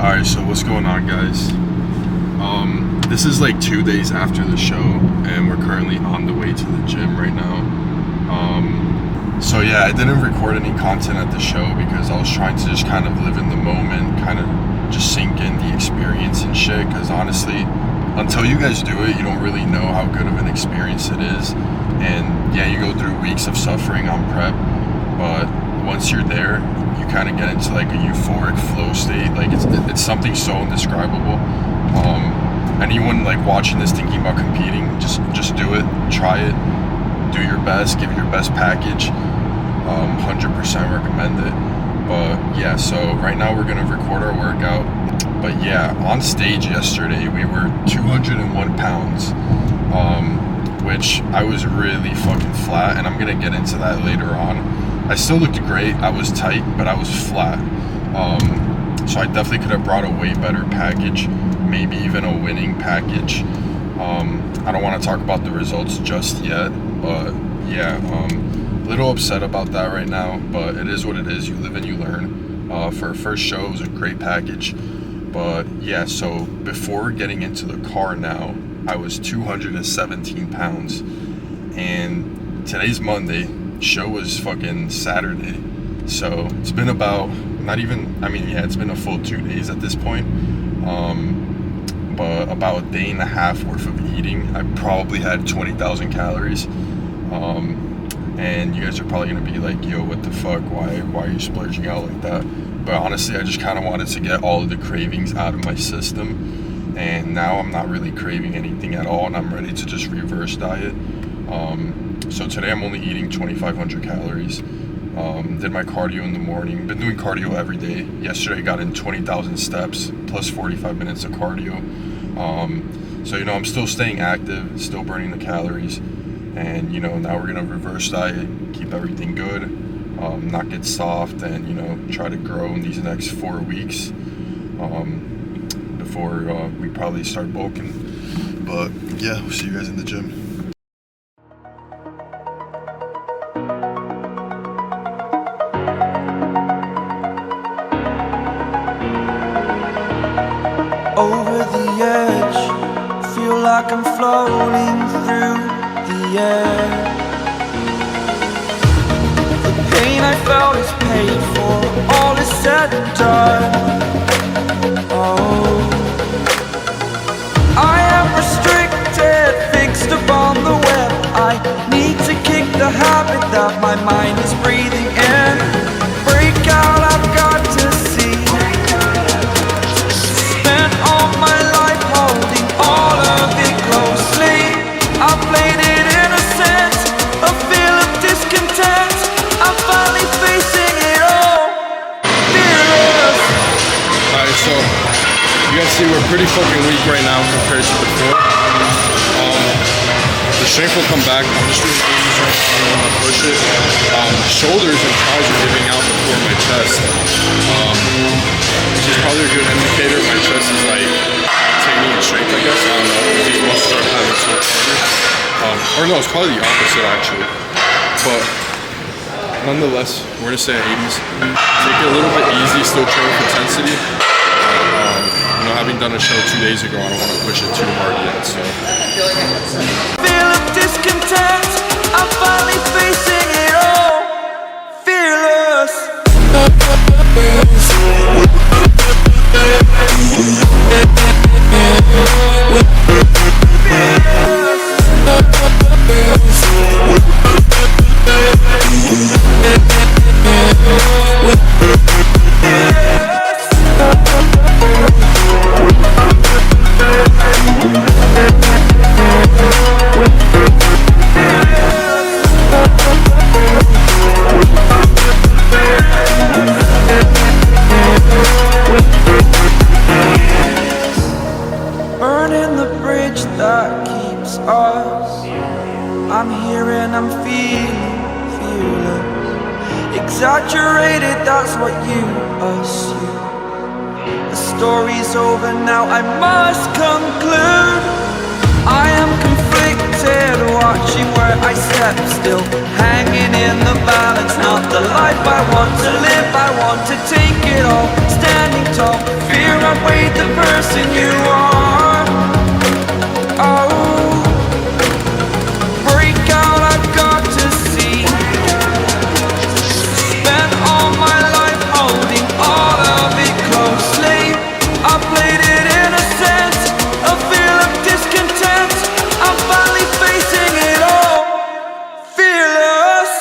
Alright, so what's going on, guys? This is like 2 days after the show, and we're currently on the way to the gym right now. So yeah, I didn't record any content at the show because I was trying to just kind of live in the moment, kind of just sink in the experience and shit, because honestly, until you guys do it, you don't really know how good of an experience it is. And yeah, you go through weeks of suffering on prep, but once you're there, you kind of get into like a euphoric flow state. Like it's something so indescribable. Anyone like watching this thinking about competing, just do it, try it, do your best, give your best package. 100% recommend it. But yeah, so right now we're gonna record our workout. But yeah, on stage yesterday we were 201 pounds, which I was really fucking flat, and I'm gonna get into that later on. I still looked great, I was tight, but I was flat. So I definitely could have brought a way better package, maybe even a winning package. I don't want to talk about the results just yet, but yeah, a little upset about that right now, but it is what it is. You live and you learn. For a first show, it was a great package. But yeah, so before getting into the car now, I was 217 pounds, and today's Monday, show was fucking Saturday. So it's been about, it's been a full 2 days at this point. But about a day and a half worth of eating. I probably had 20,000 calories. And you guys are probably gonna be like, yo, what the fuck? Why are you splurging out like that? But honestly, I just kind of wanted to get all of the cravings out of my system. And now I'm not really craving anything at all, and I'm ready to just reverse diet. So today I'm only eating 2,500 calories. Did my cardio in the morning. Been doing cardio every day. Yesterday I got in 20,000 steps plus 45 minutes of cardio. So I'm still staying active, still burning the calories, and now we're gonna reverse diet, keep everything good, not get soft, and try to grow in these next 4 weeks before we probably start bulking. But yeah, we'll see you guys in the gym. Over the edge, feel like I'm floating through the air. The pain I felt is paid for, all is said and done. Oh, I am restricted, fixed upon the web. I need to kick the habit that my mind is breathing in. Break out, I've got to see. My life holding all of it closely. I played it innocent, a feel of discontent. I'm finally facing it all, fearless. Alright, so you guys see we're pretty fucking weak right now compared to before. The strength will come back. I'm just doing 80s right now. I don't want to push it. Shoulders and thighs are giving out before my chest, which is probably a good indicator. My chest is like maintaining its strength, I guess. I don't know. These muscles are having so much harder. Or no, it's probably the opposite actually. But nonetheless, we're gonna stay at 80s. Take it a little bit easy. Still train with intensity. Having done a show 2 days ago, I don't want to push it too hard yet. So. Feel of discontent. I'm finally facing it all, fearless. Burning the bridge that keeps us. I'm here and I'm feeling fearless. Exaggerated, that's what you assume. The story's over now, I must conclude. I am conflicted, watching where I step still, hanging in the balance. Not the life I want to live, I want to take it all. Standing tall, fear I'm the person you are. Oh, break out, I've got to see. Spent all my life holding all of it closely. I played it innocent, a feel of discontent. I'm finally facing it all, fearless.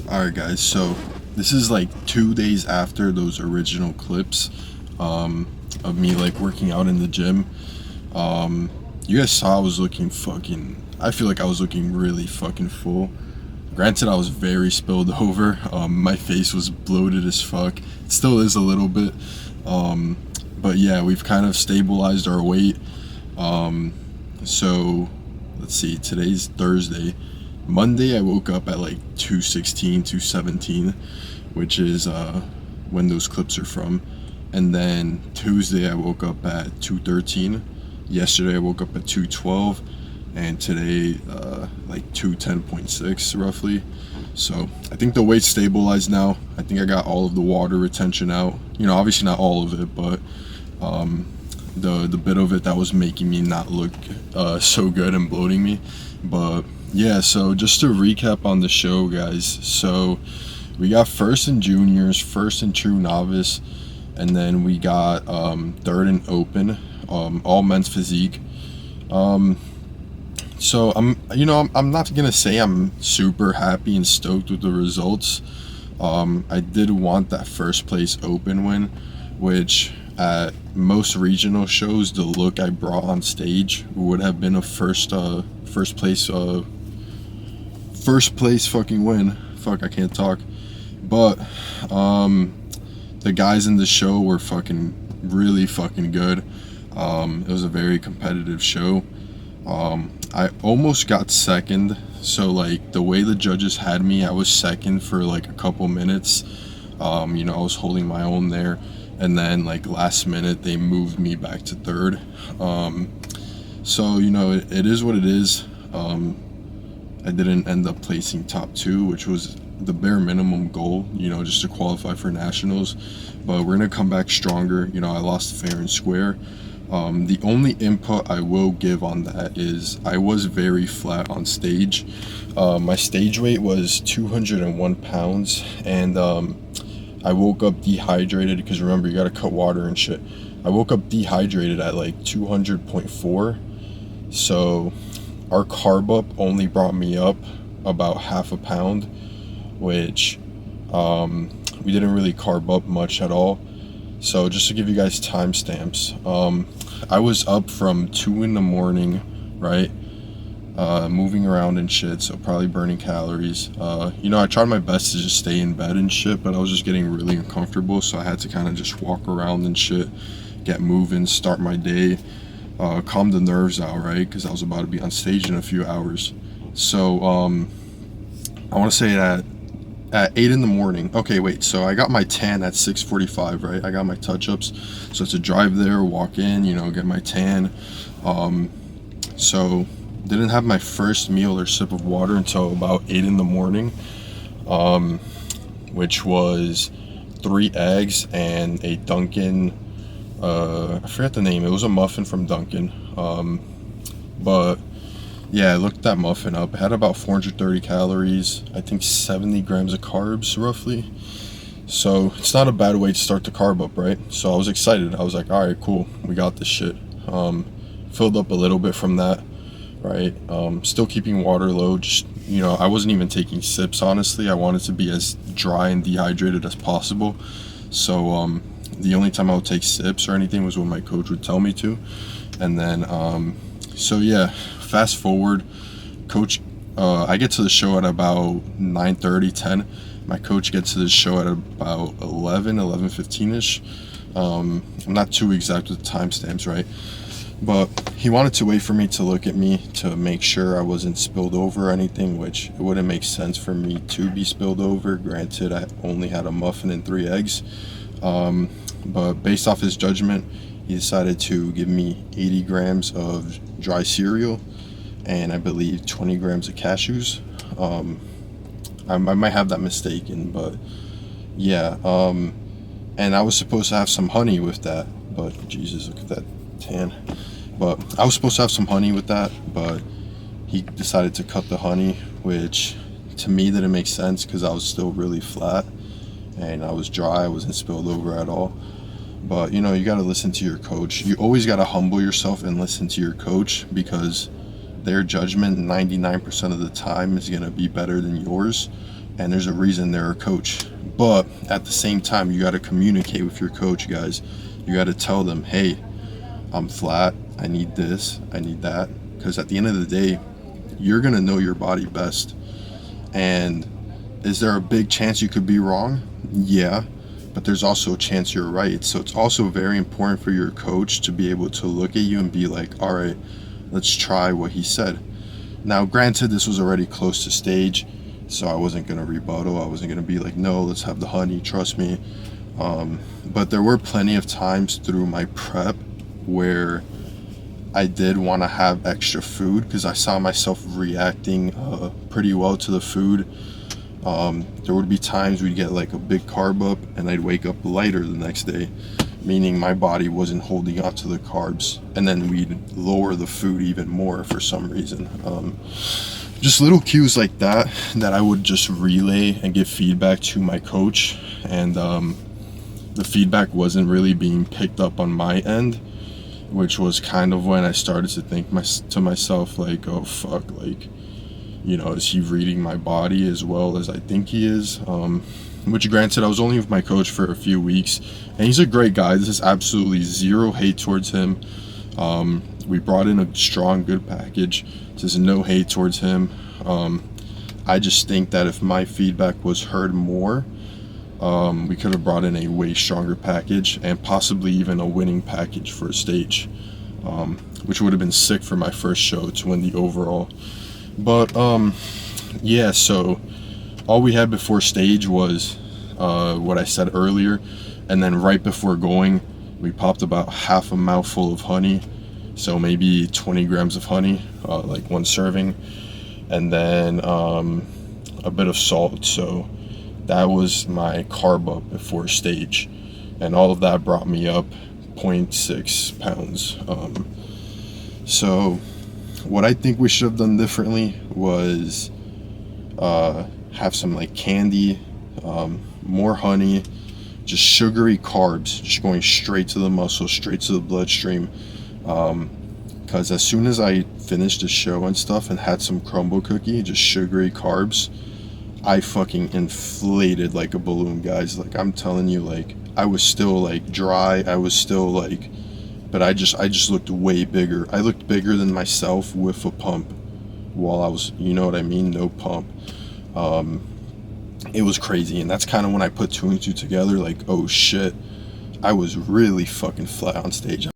Alright guys, so this is like 2 days after those original clips of me like working out in the gym. You guys saw I was looking I feel like I was looking really fucking full. Granted, I was very spilled over. My face was bloated as fuck. It still is a little bit. But yeah, we've kind of stabilized our weight. So let's see, today's Thursday. Monday I woke up at like 216, 217, which is when those clips are from. And then Tuesday I woke up at 213. Yesterday I woke up at 212, and today like 210.6 roughly. So I think the weight's stabilized now. I think I got all of the water retention out. You know, obviously not all of it, but the bit of it that was making me not look so good and bloating me. But yeah, so just to recap on the show, guys. So we got first in juniors, first in true novice, and then we got third in open, all men's physique. So I'm not gonna say I'm super happy and stoked with the results. I did want that first place open win, which at most regional shows, the look I brought on stage would have been a first place fucking win. Fuck, I can't talk. But the guys in the show were really fucking good. It was a very competitive show. I almost got second, so like the way the judges had me, I was second for like a couple minutes. You know, I was holding my own there, and then like last minute they moved me back to third. So you know, it is what it is. I didn't end up placing top 2, which was the bare minimum goal, you know, just to qualify for nationals. But we're gonna come back stronger. You know, I lost fair and square. The only input I will give on that is I was very flat on stage. My stage weight was 201 pounds, and I woke up dehydrated, because remember, you gotta cut water and shit. I woke up dehydrated at like 200.4, so our carb up only brought me up about half a pound, which we didn't really carb up much at all. So just to give you guys timestamps, I was up from 2 in the morning, right? Moving around and shit, so probably burning calories. You know, I tried my best to just stay in bed and shit, but I was just getting really uncomfortable, so I had to kind of just walk around and shit, get moving, start my day, calm the nerves out, right? Because I was about to be on stage in a few hours. So I want to say that at 8 in the morning. Okay, wait, so I got my tan at 6:45, right? I got my touch-ups, so to drive there, walk in, you know, get my tan. So didn't have my first meal or sip of water until about 8 in the morning, which was 3 eggs and a Dunkin', I forgot the name, it was a muffin from Dunkin', but yeah, I looked that muffin up. It had about 430 calories, I think 70 grams of carbs roughly. So it's not a bad way to start the carb up, right? So I was excited. I was like, all right, cool, we got this shit. Filled up a little bit from that, right? Still keeping water low. Just, you know, I wasn't even taking sips, honestly. I wanted to be as dry and dehydrated as possible. So the only time I would take sips or anything was when my coach would tell me to. And then so yeah, fast forward, coach, I get to the show at about 9:30, 10. My coach gets to the show at about 11:15ish. I'm not too exact with the timestamps, right? But he wanted to wait for me to look at me to make sure I wasn't spilled over or anything, which it wouldn't make sense for me to be spilled over. Granted, I only had a muffin and 3 eggs. But based off his judgment, he decided to give me 80 grams of dry cereal and I believe 20 grams of cashews. I might have that mistaken, but yeah. And I was supposed to have some honey with that, but Jesus, look at that tan. But I was supposed to have some honey with that, but he decided to cut the honey, which to me didn't make sense because I was still really flat and I was dry. I wasn't spilled over at all. But you know, you got to listen to your coach. You always got to humble yourself and listen to your coach, because their judgment 99% of the time is going to be better than yours, and there's a reason they're a coach. But at the same time, you got to communicate with your coach, guys. You got to tell them, hey, I'm flat, I need this, I need that, because at the end of the day, you're going to know your body best. And is there a big chance you could be wrong? Yeah, but there's also a chance you're right. So it's also very important for your coach to be able to look at you and be like, all right, let's try what he said. Now, granted, this was already close to stage, so I wasn't going to rebuttal. I wasn't going to be like, no, let's have the honey, trust me. But there were plenty of times through my prep where I did want to have extra food because I saw myself reacting pretty well to the food. There would be times we'd get like a big carb up and I'd wake up lighter the next day, meaning my body wasn't holding on to the carbs, and then we'd lower the food even more for some reason. Just little cues like that I would just relay and give feedback to my coach, and the feedback wasn't really being picked up on my end, which was kind of when I started to think to myself like, oh fuck, like, you know, is he reading my body as well as I think he is? Which granted, I was only with my coach for a few weeks, and he's a great guy. This is absolutely zero hate towards him. We brought in a strong, good package. This is no hate towards him. I just think that if my feedback was heard more, we could have brought in a way stronger package and possibly even a winning package for a stage, which would have been sick for my first show to win the overall. But yeah, so all we had before stage was what I said earlier, and then right before going, we popped about half a mouthful of honey, so maybe 20 grams of honey, like one serving, and then a bit of salt. So that was my carb up before stage, and all of that brought me up 0.6 pounds. So what I think we should have done differently was have some like candy, more honey, just sugary carbs, just going straight to the muscle, straight to the bloodstream. Because as soon as I finished the show and stuff and had some crumble cookie, just sugary carbs, I fucking inflated like a balloon, guys. Like, I'm telling you, like, I was still like dry, I was still like, but I just looked way bigger. I looked bigger than myself with a pump while I was, you know what I mean, no pump. It was crazy, and that's kind of when I put two and two together, like, oh shit, I was really fucking flat on stage.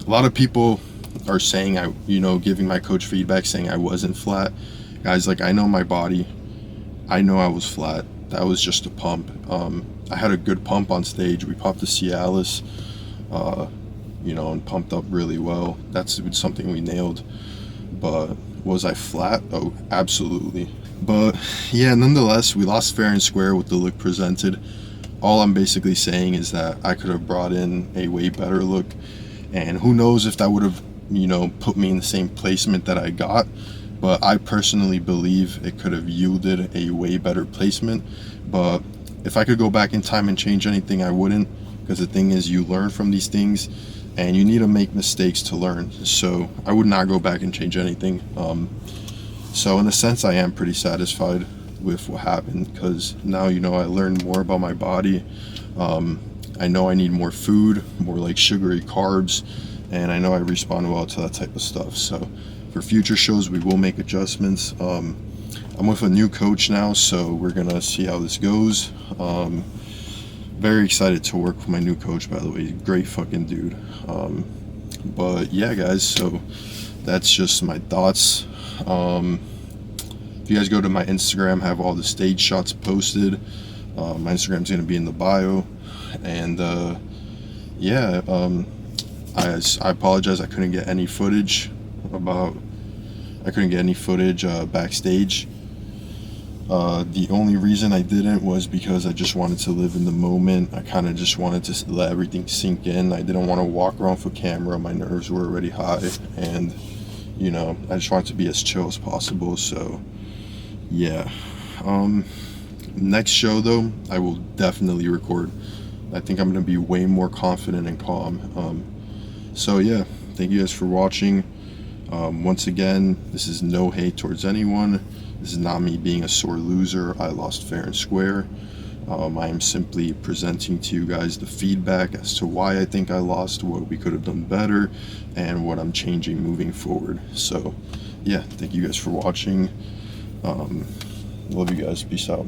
A lot of people are saying giving my coach feedback saying I wasn't flat. Guys, like, I know my body. I know I was flat. That was just a pump. I had a good pump on stage. We popped the Cialis, and pumped up really well. That's something we nailed. But was I flat? Oh, absolutely. But yeah, nonetheless, we lost fair and square with the look presented. All I'm basically saying is that I could have brought in a way better look, and who knows if that would have, put me in the same placement that I got. But I personally believe it could have yielded a way better placement. But if I could go back in time and change anything, I wouldn't, because the thing is, you learn from these things, and you need to make mistakes to learn. So I would not go back and change anything. So in a sense, I am pretty satisfied with what happened, because now, I learned more about my body. I know I need more food, more like sugary carbs, and I know I respond well to that type of stuff. So for future shows, we will make adjustments. I'm with a new coach now, so we're gonna see how this goes. Very excited to work with my new coach, by the way. Great fucking dude. But yeah, guys, so that's just my thoughts. If you guys go to my Instagram, I have all the stage shots posted. My Instagram's gonna be in the bio. And I apologize, I couldn't get any footage backstage. The only reason I didn't was because I just wanted to live in the moment. I kind of just wanted to let everything sink in. I didn't want to walk around for camera. My nerves were already high, and I just wanted to be as chill as possible. So yeah, next show though, I will definitely record. I think I'm gonna be way more confident and calm. So yeah, thank you guys for watching. Once again, this is no hate towards anyone. This is not me being a sore loser. I lost fair and square. I am simply presenting to you guys the feedback as to why I think I lost, what we could have done better, and what I'm changing moving forward. So yeah, thank you guys for watching. Love you guys. Peace out.